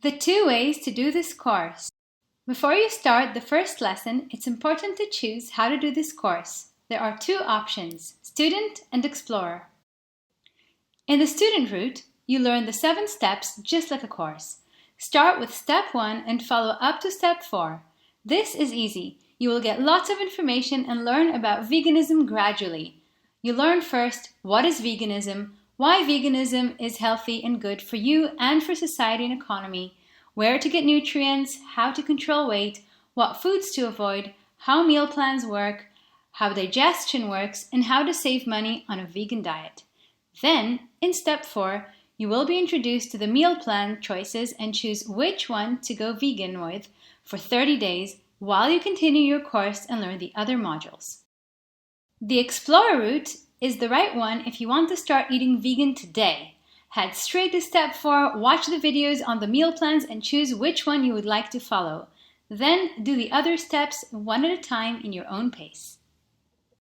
The 2 ways to do this course. Before you start the first lesson, it's important to choose how to do this course. There are 2 options, Student and Explorer. In the student route, you learn the 7 steps just like a course. Start with step 1 and follow up to step 4. This is easy. You will get lots of information and learn about veganism gradually. You learn first, what is veganism, why veganism is healthy and good for you and for society and economy, where to get nutrients, how to control weight, what foods to avoid, how meal plans work, how digestion works, and how to save money on a vegan diet. Then, in step 4, you will be introduced to the meal plan choices and choose which one to go vegan with for 30 days while you continue your course and learn the other modules. The Explorer route is the right one if you want to start eating vegan today. Head straight to step 4, watch the videos on the meal plans and choose which one you would like to follow. Then do the other steps one at a time in your own pace.